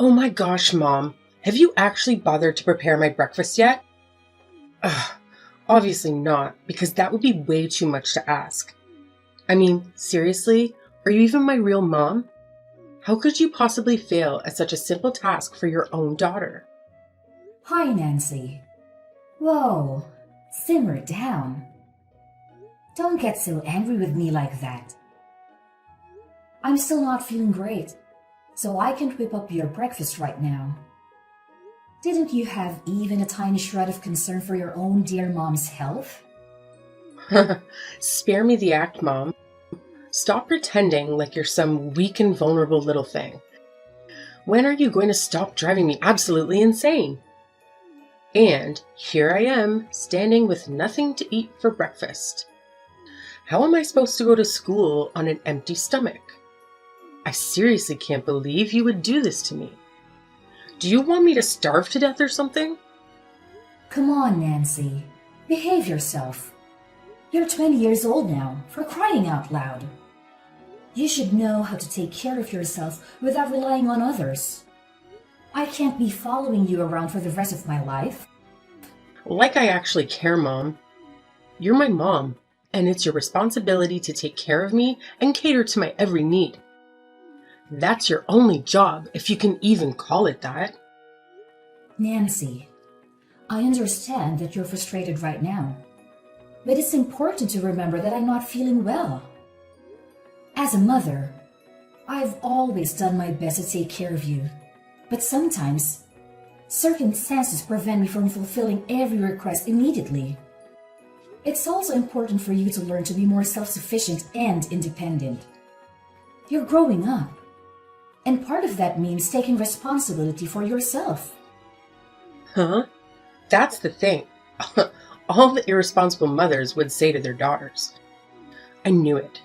Oh my gosh, Mom. Have you actually bothered to prepare my breakfast yet? Ugh, obviously not, because that would be way too much to ask. I mean, seriously? Are you even my real mom? How could you possibly fail at such a simple task for your own daughter? Hi, Nancy. Whoa, simmer down. Don't get so angry with me like that. I'm still not feeling great, so I can't whip up your breakfast right now. Didn't you have even a tiny shred of concern for your own dear mom's health? Spare me the act, Mom. Stop pretending like you're some weak and vulnerable little thing. When are you going to stop driving me absolutely insane? And here I am, standing with nothing to eat for breakfast. How am I supposed to go to school on an empty stomach? I seriously can't believe you would do this to me. Do you want me to starve to death or something? Come on, Nancy. Behave yourself. You're 20 years old now, for crying out loud. You should know how to take care of yourself without relying on others. I can't be following you around for the rest of my life. Like I actually care, Mom. You're my mom, and it's your responsibility to take care of me and cater to my every need. That's your only job, if you can even call it that. Nancy, I understand that you're frustrated right now, but it's important to remember that I'm not feeling well. As a mother, I've always done my best to take care of you, but sometimes circumstances prevent me from fulfilling every request immediately. It's also important for you to learn to be more self-sufficient and independent. You're growing up, and part of that means taking responsibility for yourself. Huh? That's the thing. All the irresponsible mothers would say to their daughters. I knew it.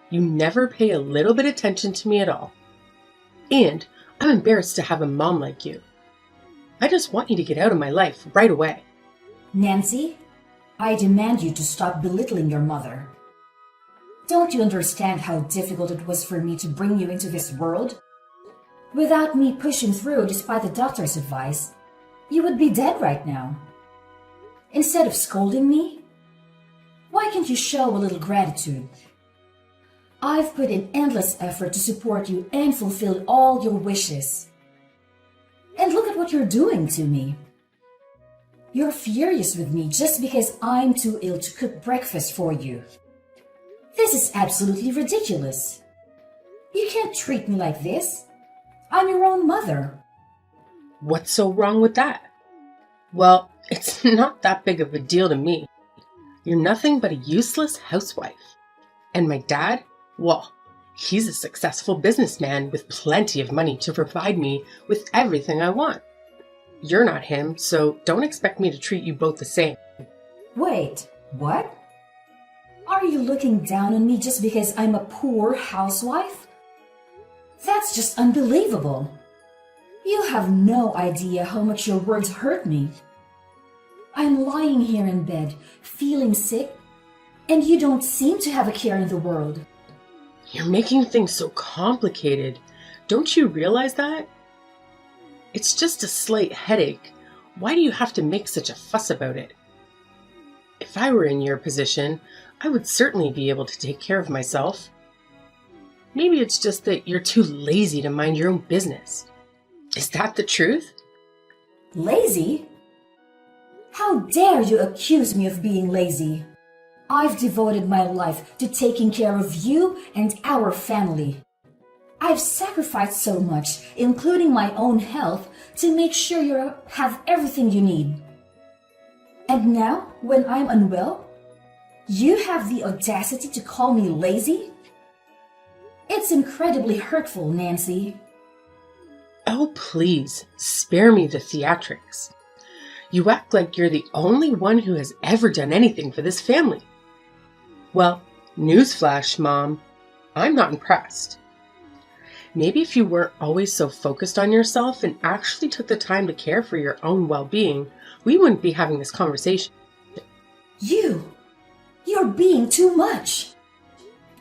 You never pay a little bit attention to me at all. And I'm embarrassed to have a mom like you. I just want you to get out of my life right away. Nancy, I demand you to stop belittling your mother. Don't you understand how difficult it was for me to bring you into this world? Without me pushing through despite the doctor's advice, you would be dead right now. Instead of scolding me, why can't you show a little gratitude? I've put in endless effort to support you and fulfill all your wishes. And look at what you're doing to me. You're furious with me just because I'm too ill to cook breakfast for you. This is absolutely ridiculous. You can't treat me like this. I'm your own mother. What's so wrong with that? Well, it's not that big of a deal to me. You're nothing but a useless housewife. And my dad? Well, he's a successful businessman with plenty of money to provide me with everything I want. You're not him, so don't expect me to treat you both the same. Wait, what? Are you looking down on me just because I'm a poor housewife? That's just unbelievable. You have no idea how much your words hurt me. I'm lying here in bed, feeling sick, and you don't seem to have a care in the world. You're making things so complicated. Don't you realize that? It's just a slight headache. Why do you have to make such a fuss about it? If I were in your position, I would certainly be able to take care of myself. Maybe it's just that you're too lazy to mind your own business. Is that the truth? Lazy? How dare you accuse me of being lazy? I've devoted my life to taking care of you and our family. I've sacrificed so much, including my own health, to make sure you have everything you need. And now, when I'm unwell, you have the audacity to call me lazy? It's incredibly hurtful, Nancy. Oh, please, spare me the theatrics. You act like you're the only one who has ever done anything for this family. Well, newsflash, Mom, I'm not impressed. Maybe if you weren't always so focused on yourself and actually took the time to care for your own well-being, we wouldn't be having this conversation. You're being too much.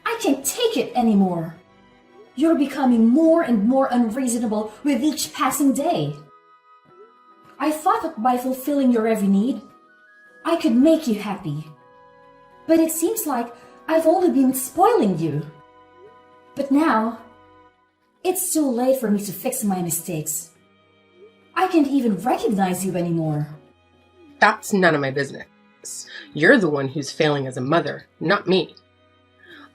I can't take it anymore. You're becoming more and more unreasonable with each passing day. I thought that by fulfilling your every need, I could make you happy. But it seems like I've only been spoiling you. But now, it's too late for me to fix my mistakes. I can't even recognize you anymore. That's none of my business. You're the one who's failing as a mother, not me.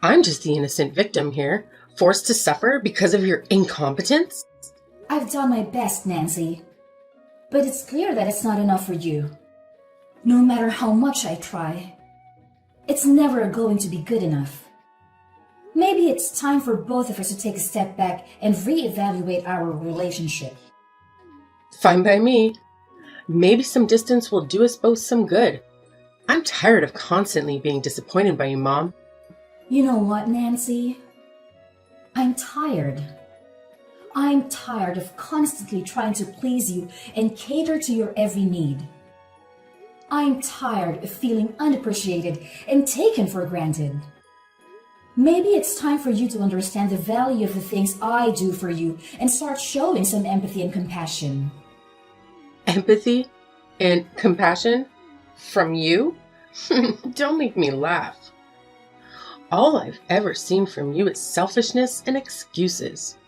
I'm just the innocent victim here, forced to suffer because of your incompetence. I've done my best, Nancy. But it's clear that it's not enough for you. No matter how much I try, it's never going to be good enough. Maybe it's time for both of us to take a step back and reevaluate our relationship. Fine by me. Maybe some distance will do us both some good. I'm tired of constantly being disappointed by you, Mom. You know what, Nancy? I'm tired. I'm tired of constantly trying to please you and cater to your every need. I'm tired of feeling unappreciated and taken for granted. Maybe it's time for you to understand the value of the things I do for you and start showing some empathy and compassion. Empathy and compassion? From you? Don't make me laugh. All I've ever seen from you is selfishness and excuses.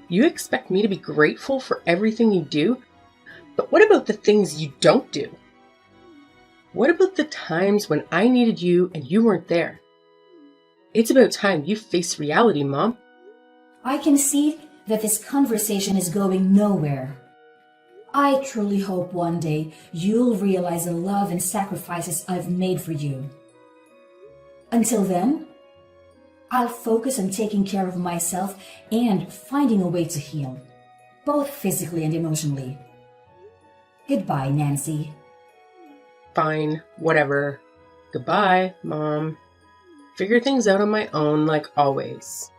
You expect me to be grateful for everything you do, but what about the things you don't do? What about the times when I needed you and you weren't there? It's about time you face reality, Mom. I can see that this conversation is going nowhere. I truly hope one day you'll realize the love and sacrifices I've made for you. Until then, I'll focus on taking care of myself and finding a way to heal, both physically and emotionally. Goodbye, Nancy. Fine, whatever. Goodbye, Mom. Figure things out on my own like always.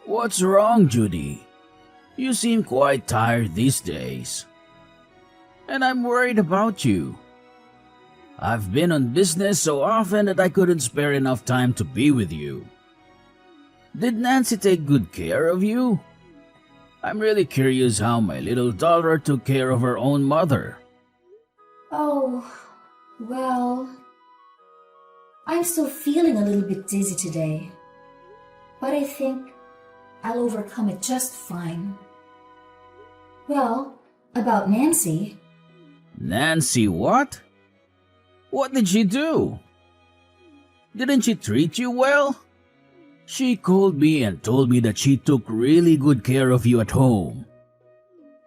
What's wrong, Judy? You seem quite tired these days. And I'm worried about you. I've been on business so often that I couldn't spare enough time to be with you. Did Nancy take good care of you? I'm really curious how my little daughter took care of her own mother. Oh, well, I'm still feeling a little bit dizzy today, but I think I'll overcome it just fine. Well, about Nancy. Nancy what? What did she do? Didn't she treat you well? She called me and told me that she took really good care of you at home.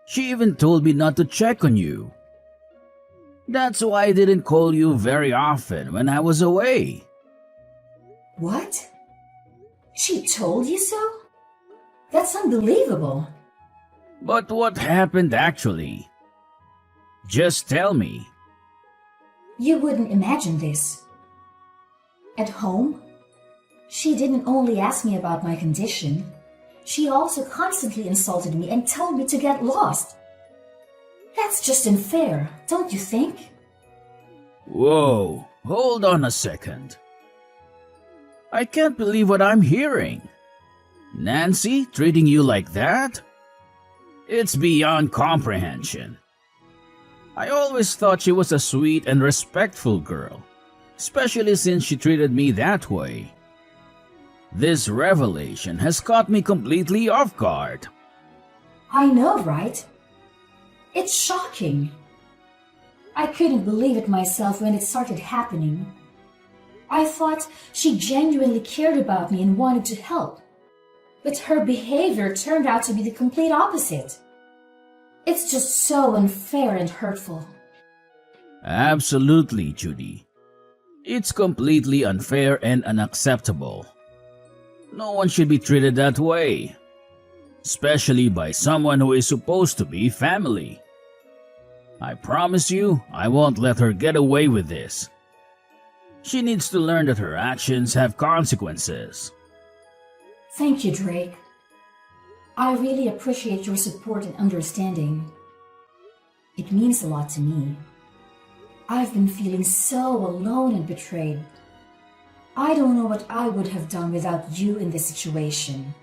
She even told me not to check on you. That's why I didn't call you very often when I was away. What? She told you so? That's unbelievable. But what happened actually? Just tell me. You wouldn't imagine this. At home, she didn't only ask me about my condition, she also constantly insulted me and told me to get lost. That's just unfair, don't you think? Whoa, hold on a second. I can't believe what I'm hearing. Nancy treating you like that? It's beyond comprehension. I always thought she was a sweet and respectful girl, especially since she treated me that way. This revelation has caught me completely off guard. I know, right? It's shocking. I couldn't believe it myself when it started happening. I thought she genuinely cared about me and wanted to help. But her behavior turned out to be the complete opposite. It's just so unfair and hurtful. Absolutely, Judy. It's completely unfair and unacceptable. No one should be treated that way, especially by someone who is supposed to be family. I promise you, I won't let her get away with this. She needs to learn that her actions have consequences. Thank you, Drake. I really appreciate your support and understanding. It means a lot to me. I've been feeling so alone and betrayed. I don't know what I would have done without you in this situation.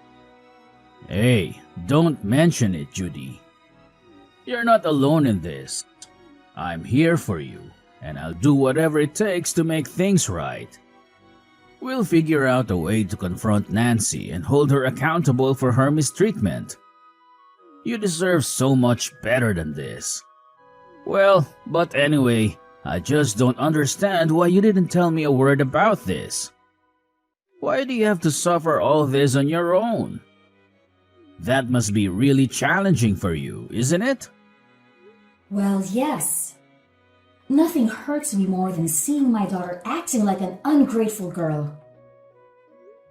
Hey, don't mention it, Judy. You're not alone in this. I'm here for you, and I'll do whatever it takes to make things right. We'll figure out a way to confront Nancy and hold her accountable for her mistreatment. You deserve so much better than this. Well, but anyway, I just don't understand why you didn't tell me a word about this. Why do you have to suffer all this on your own? That must be really challenging for you, isn't it? Well, yes. Nothing hurts me more than seeing my daughter acting like an ungrateful girl.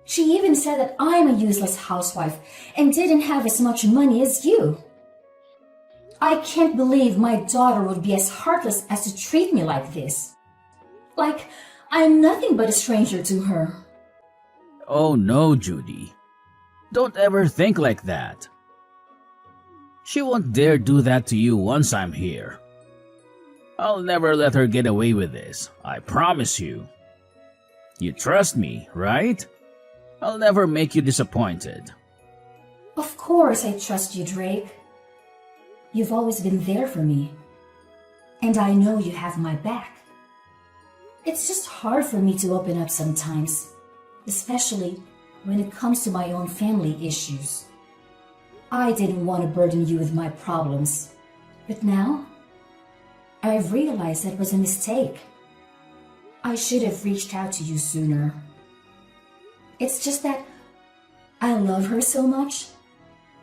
She even said that I'm a useless housewife and didn't have as much money as you. I can't believe my daughter would be as heartless as to treat me like this. Like I'm nothing but a stranger to her. Oh no, Judy. Don't ever think like that. She won't dare do that to you once I'm here. I'll never let her get away with this, I promise you. You trust me, right? I'll never make you disappointed. Of course I trust you, Drake. You've always been there for me. And I know you have my back. It's just hard for me to open up sometimes, especially when it comes to my own family issues. I didn't want to burden you with my problems, but now I've realized that was a mistake. I should have reached out to you sooner. It's just that I love her so much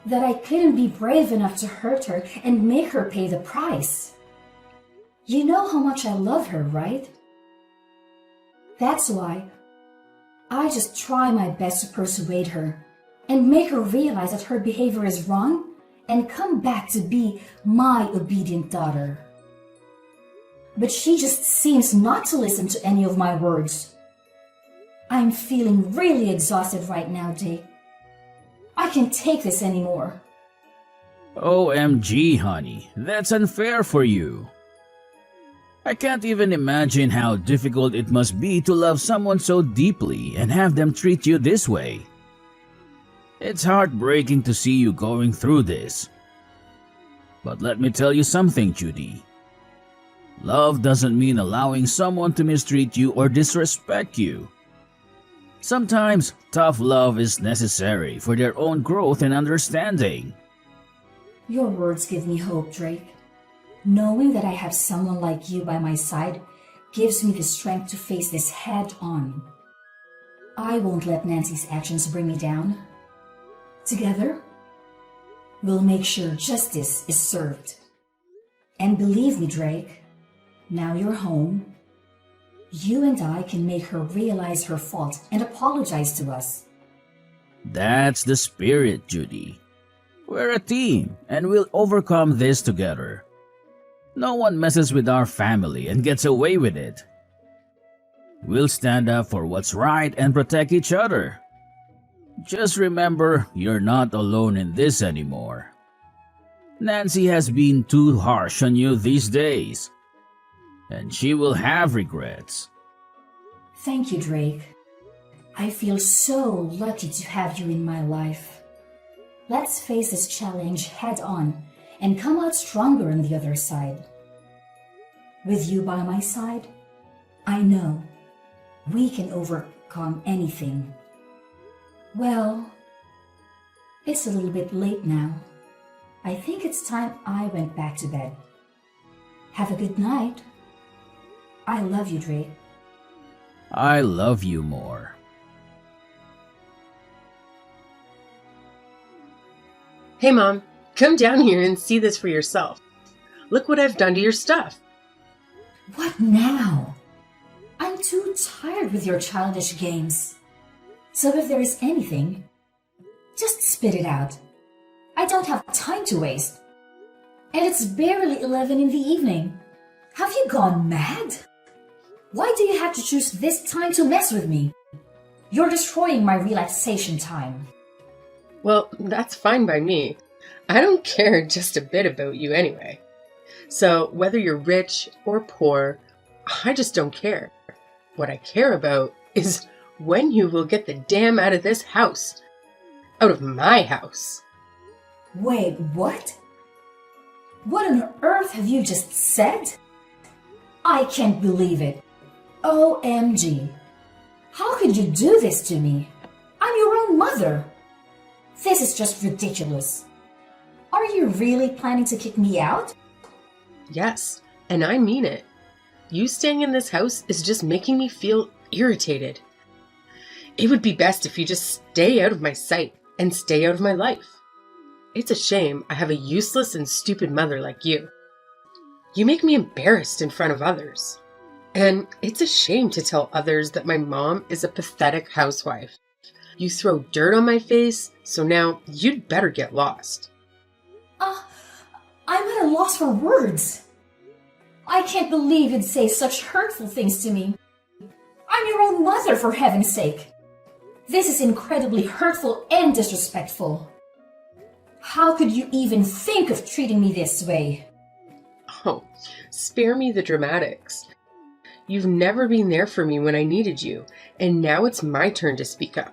that I couldn't be brave enough to hurt her and make her pay the price. You know how much I love her, right? That's why I just try my best to persuade her and make her realize that her behavior is wrong and come back to be my obedient daughter. But she just seems not to listen to any of my words. I'm feeling really exhausted right now, Jake. I can't take this anymore. OMG, honey, that's unfair for you. I can't even imagine how difficult it must be to love someone so deeply and have them treat you this way. It's heartbreaking to see you going through this. But let me tell you something, Judy. Love doesn't mean allowing someone to mistreat you or disrespect you. Sometimes tough love is necessary for their own growth and understanding. Your words give me hope, Drake. Knowing that I have someone like you by my side gives me the strength to face this head on. I won't let Nancy's actions bring me down. Together, we'll make sure justice is served. And believe me, Drake, now you're home, you and I can make her realize her fault and apologize to us. That's the spirit, Judy. We're a team, and we'll overcome this together. No one messes with our family and gets away with it. We'll stand up for what's right and protect each other. Just remember, you're not alone in this anymore. Nancy has been too harsh on you these days, and she will have regrets. Thank you, Drake. I feel so lucky to have you in my life. Let's face this challenge head on and come out stronger on the other side. With you by my side, I know we can overcome anything. Well, it's a little bit late now. I think it's time I went back to bed. Have a good night. I love you, Drake. I love you more. Hey, Mom, come down here and see this for yourself. Look what I've done to your stuff. What now? I'm too tired with your childish games. So if there is anything, just spit it out. I don't have time to waste. And it's barely 11 in the evening. Have you gone mad? Why do you have to choose this time to mess with me? You're destroying my relaxation time. Well, that's fine by me. I don't care just a bit about you anyway. So whether you're rich or poor, I just don't care. What I care about is when you will get the damn out of this house. Out of my house. Wait, what? What on earth have you just said? I can't believe it. OMG. How could you do this to me? I'm your own mother. This is just ridiculous. Are you really planning to kick me out? Yes, and I mean it. You staying in this house is just making me feel irritated. It would be best if you just stay out of my sight and stay out of my life. It's a shame I have a useless and stupid mother like you. You make me embarrassed in front of others. And it's a shame to tell others that my mom is a pathetic housewife. You throw dirt on my face, so now you'd better get lost. I'm at a loss for words. I can't believe you'd say such hurtful things to me. I'm your own mother, for heaven's sake. This is incredibly hurtful and disrespectful. How could you even think of treating me this way? Oh, spare me the dramatics. You've never been there for me when I needed you, and now it's my turn to speak up.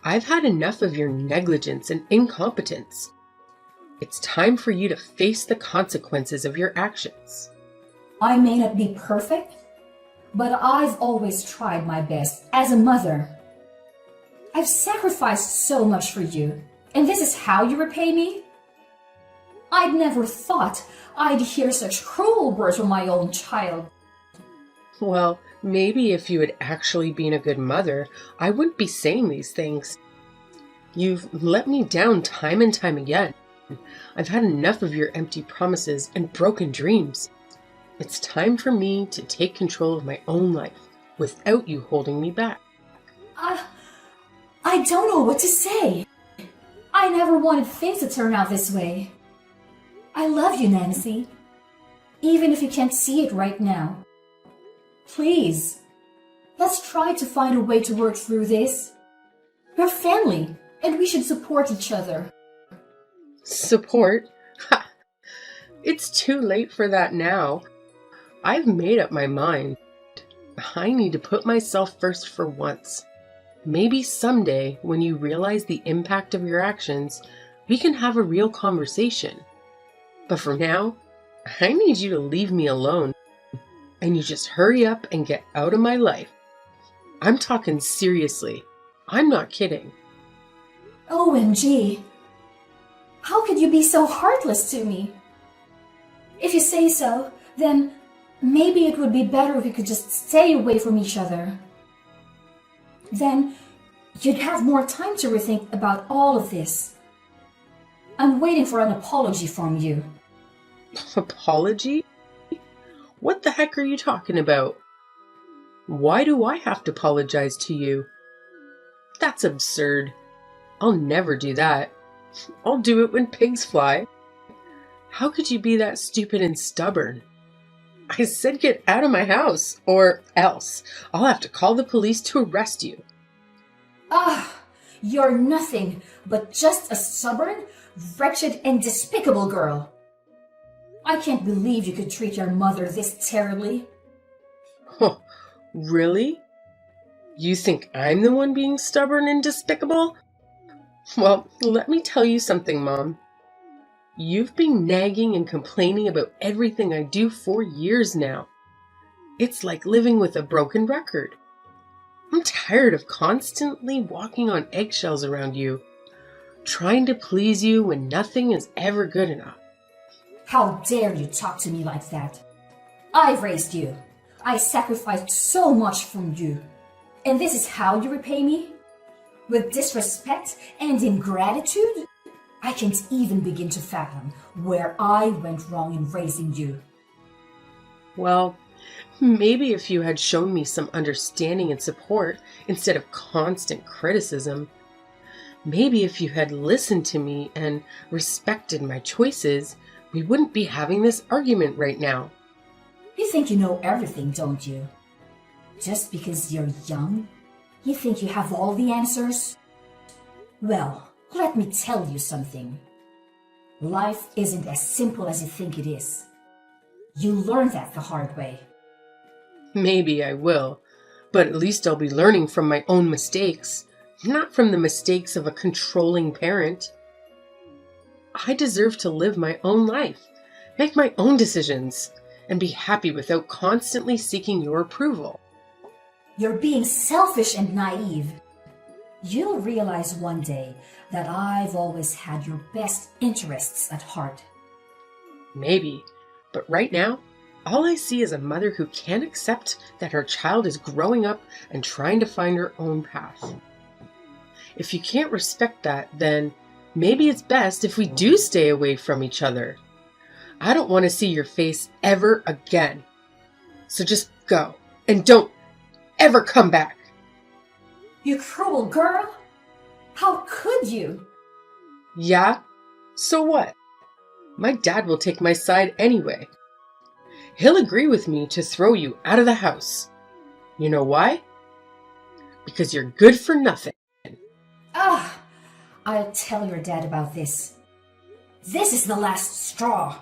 I've had enough of your negligence and incompetence. It's time for you to face the consequences of your actions. I may not be perfect, but I've always tried my best as a mother. I've sacrificed so much for you, and this is how you repay me? I'd never thought I'd hear such cruel words from my own child. Well, maybe if you had actually been a good mother, I wouldn't be saying these things. You've let me down time and time again. I've had enough of your empty promises and broken dreams. It's time for me to take control of my own life without you holding me back. I don't know what to say. I never wanted things to turn out this way. I love you, Nancy. Even if you can't see it right now. Please, let's try to find a way to work through this. We're family, and we should support each other. Support? Ha! It's too late for that now. I've made up my mind. I need to put myself first for once. Maybe someday, when you realize the impact of your actions, we can have a real conversation. But for now, I need you to leave me alone. And you just hurry up and get out of my life. I'm talking seriously. I'm not kidding. OMG. How could you be so heartless to me? If you say so, then maybe it would be better if we could just stay away from each other. Then you'd have more time to rethink about all of this. I'm waiting for an apology from you. Apology? What the heck are you talking about? Why do I have to apologize to you? That's absurd. I'll never do that. I'll do it when pigs fly. How could you be that stupid and stubborn? I said get out of my house, or else I'll have to call the police to arrest you. You're nothing but just a stubborn, wretched, and despicable girl. I can't believe you could treat your mother this terribly. Huh, really? You think I'm the one being stubborn and despicable? Well, let me tell you something, Mom. You've been nagging and complaining about everything I do for years now. It's like living with a broken record. I'm tired of constantly walking on eggshells around you, trying to please you when nothing is ever good enough. How dare you talk to me like that? I raised you. I sacrificed so much from you. And this is how you repay me? With disrespect and ingratitude? I can't even begin to fathom where I went wrong in raising you. Well, maybe if you had shown me some understanding and support instead of constant criticism. Maybe if you had listened to me and respected my choices, we wouldn't be having this argument right now. You think you know everything, don't you? Just because you're young, you think you have all the answers? Well, let me tell you something. Life isn't as simple as you think it is. You learn that the hard way. Maybe I will, But at least I'll be learning from my own mistakes, not from the mistakes of a controlling parent. I deserve to live my own life, make my own decisions, and be happy without constantly seeking your approval. You're being selfish and naive. You'll realize one day that I've always had your best interests at heart. Maybe, but right now, all I see is a mother who can't accept that her child is growing up and trying to find her own path. If you can't respect that, then maybe it's best if we do stay away from each other. I don't want to see your face ever again. So just go and don't ever come back. You cruel girl! How could you? Yeah? So what? My dad will take my side anyway. He'll agree with me to throw you out of the house. You know why? Because you're good for nothing. Ah! I'll tell your dad about this. This is the last straw.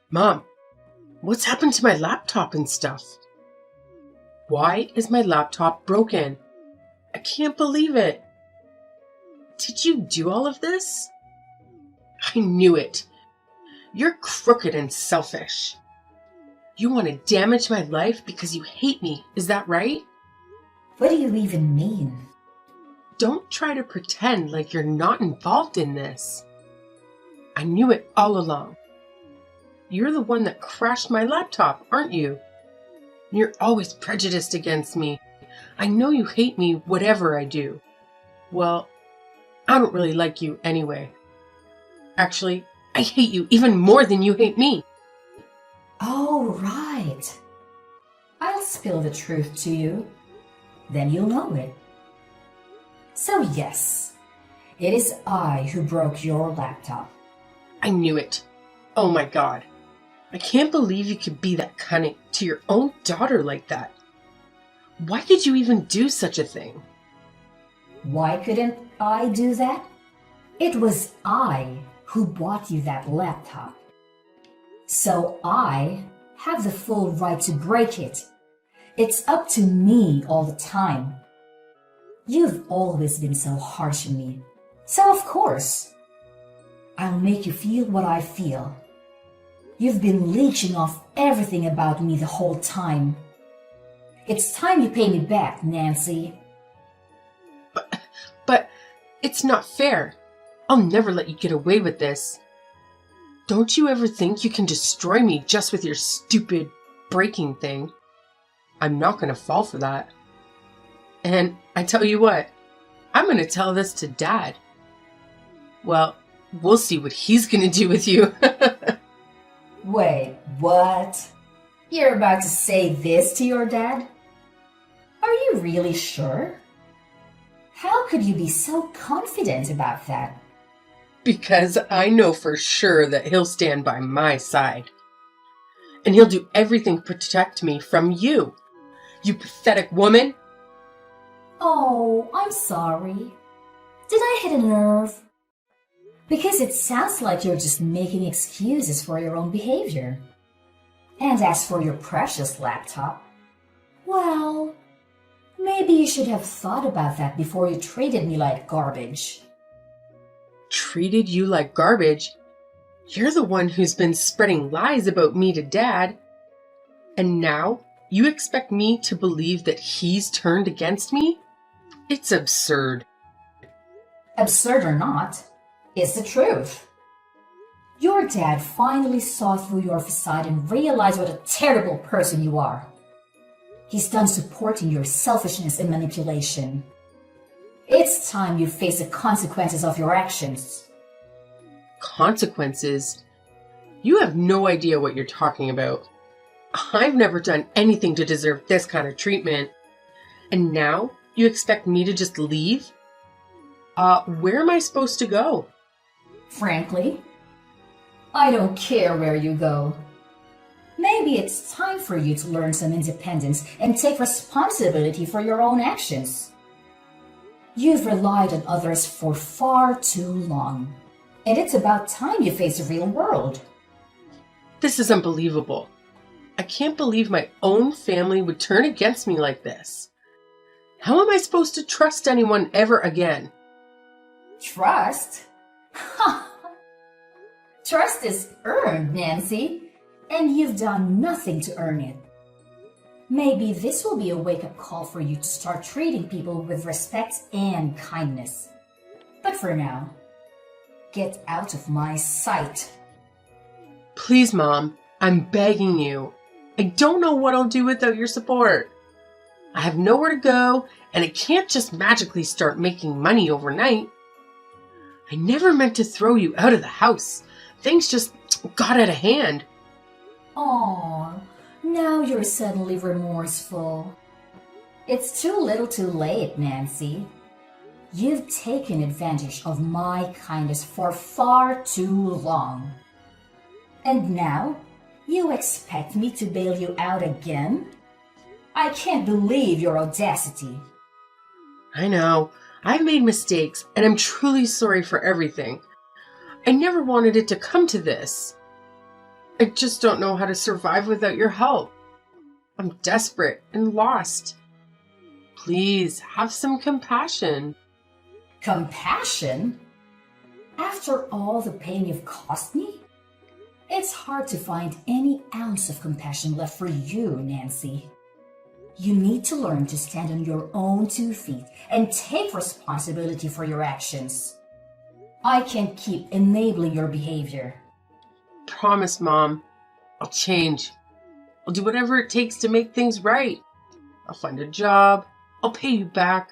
Mom, what's happened to my laptop and stuff? Why is my laptop broken? I can't believe it. Did you do all of this? I knew it. You're crooked and selfish. You want to damage my life because you hate me, is that right? What do you even mean? Don't try to pretend like you're not involved in this. I knew it all along. You're the one that crashed my laptop, aren't you? You're always prejudiced against me. I know you hate me whatever I do. Well, I don't really like you anyway. Actually, I hate you even more than you hate me. Oh, right. I'll spill the truth to you. Then you'll know it. So yes, it is I who broke your laptop. I knew it. Oh my God. I can't believe you could be that cunning to your own daughter like that. Why could you even do such a thing? Why couldn't I do that? It was I who bought you that laptop. So I have the full right to break it. It's up to me all the time. You've always been so harsh on me. So of course, I'll make you feel what I feel. You've been leeching off everything about me the whole time. It's time you pay me back, Nancy. But it's not fair. I'll never let you get away with this. Don't you ever think you can destroy me just with your stupid breaking thing? I'm not going to fall for that. And I tell you what, I'm going to tell this to Dad. Well, we'll see what he's going to do with you. Wait, what? You're about to say this to your dad? Are you really sure? How could you be so confident about that? Because I know for sure that he'll stand by my side. And he'll do everything to protect me from you. You pathetic woman. Oh, I'm sorry. Did I hit a nerve? Because it sounds like you're just making excuses for your own behavior. And as for your precious laptop, well, maybe you should have thought about that before you treated me like garbage. Treated you like garbage? You're the one who's been spreading lies about me to Dad. And now you expect me to believe that he's turned against me? It's absurd. Absurd or not, it's the truth. Your dad finally saw through your facade and realized what a terrible person you are. He's done supporting your selfishness and manipulation. It's time you face the consequences of your actions. Consequences? You have no idea what you're talking about. I've never done anything to deserve this kind of treatment. And now you expect me to just leave? Where am I supposed to go? Frankly, I don't care where you go. Maybe it's time for you to learn some independence and take responsibility for your own actions. You've relied on others for far too long, and it's about time you face the real world. This is unbelievable. I can't believe my own family would turn against me like this. How am I supposed to trust anyone ever again? Trust? Trust is earned, Nancy, and you've done nothing to earn it. Maybe this will be a wake-up call for you to start treating people with respect and kindness. But for now, get out of my sight. Please, Mom, I'm begging you. I don't know what I'll do without your support. I have nowhere to go, and I can't just magically start making money overnight. I never meant to throw you out of the house. Things just got out of hand. Aw, now you're suddenly remorseful. It's too little too late, Nancy. You've taken advantage of my kindness for far too long. And now, you expect me to bail you out again? I can't believe your audacity. I know. I've made mistakes, and I'm truly sorry for everything. I never wanted it to come to this. I just don't know how to survive without your help. I'm desperate and lost. Please, have some compassion. Compassion? After all the pain you've caused me? It's hard to find any ounce of compassion left for you, Nancy. You need to learn to stand on your own 2 feet and take responsibility for your actions. I can't keep enabling your behavior. Promise, Mom. I'll change. I'll do whatever it takes to make things right. I'll find a job. I'll pay you back.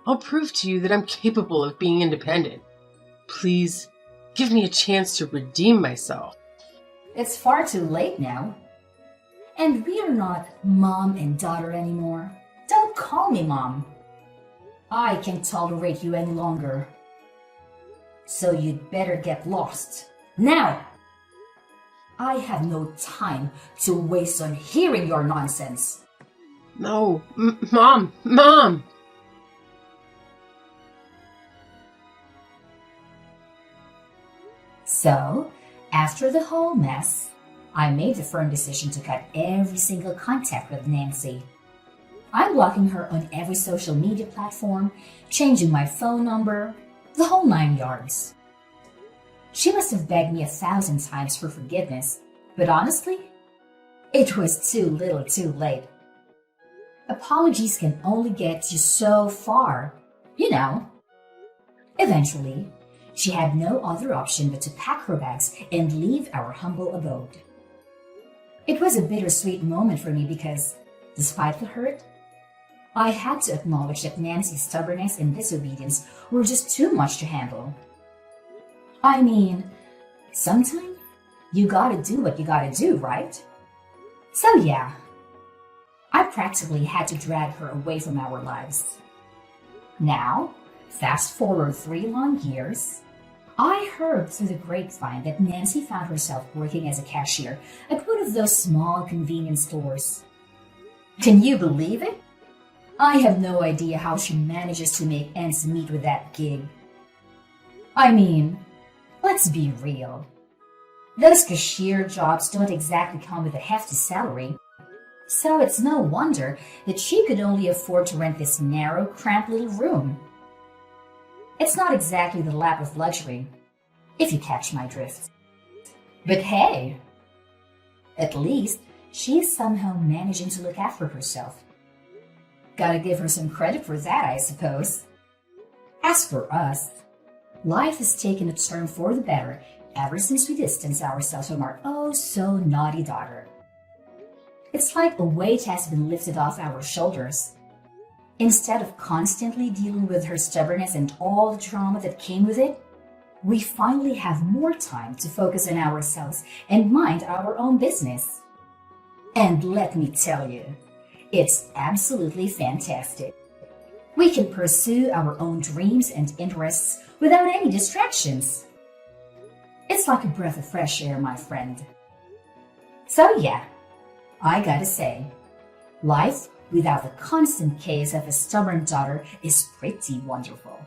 I'll prove to you that I'm capable of being independent. Please, give me a chance to redeem myself. It's far too late now. And we are not mom and daughter anymore. Don't call me mom. I can't tolerate you any longer. So you'd better get lost. Now! I have no time to waste on hearing your nonsense. No, Mom! Mom! So, after the whole mess, I made the firm decision to cut every single contact with Nancy. I'm blocking her on every social media platform, changing my phone number, the whole 9 yards. She must have begged me 1,000 times for forgiveness, but honestly, it was too little too late. Apologies can only get you so far, you know. Eventually, she had no other option but to pack her bags and leave our humble abode. It was a bittersweet moment for me because, despite the hurt, I had to acknowledge that Nancy's stubbornness and disobedience were just too much to handle. I mean, sometimes you gotta do what you gotta do, right? So yeah, I practically had to drag her away from our lives. Now, fast forward 3 long years, I heard through the grapevine that Nancy found herself working as a cashier at one of those small convenience stores. Can you believe it? I have no idea how she manages to make ends meet with that gig. I mean, let's be real. Those cashier jobs don't exactly come with a hefty salary, so it's no wonder that she could only afford to rent this narrow, cramped little room. It's not exactly the lap of luxury, if you catch my drift. But hey, at least she is somehow managing to look after herself. Gotta give her some credit for that, I suppose. As for us, life has taken a turn for the better ever since we distanced ourselves from our oh-so-naughty daughter. It's like a weight has been lifted off our shoulders. Instead of constantly dealing with her stubbornness and all the trauma that came with it, we finally have more time to focus on ourselves and mind our own business. And let me tell you, it's absolutely fantastic. We can pursue our own dreams and interests without any distractions. It's like a breath of fresh air, my friend. So yeah, I gotta say, life without the constant chaos of a stubborn daughter is pretty wonderful.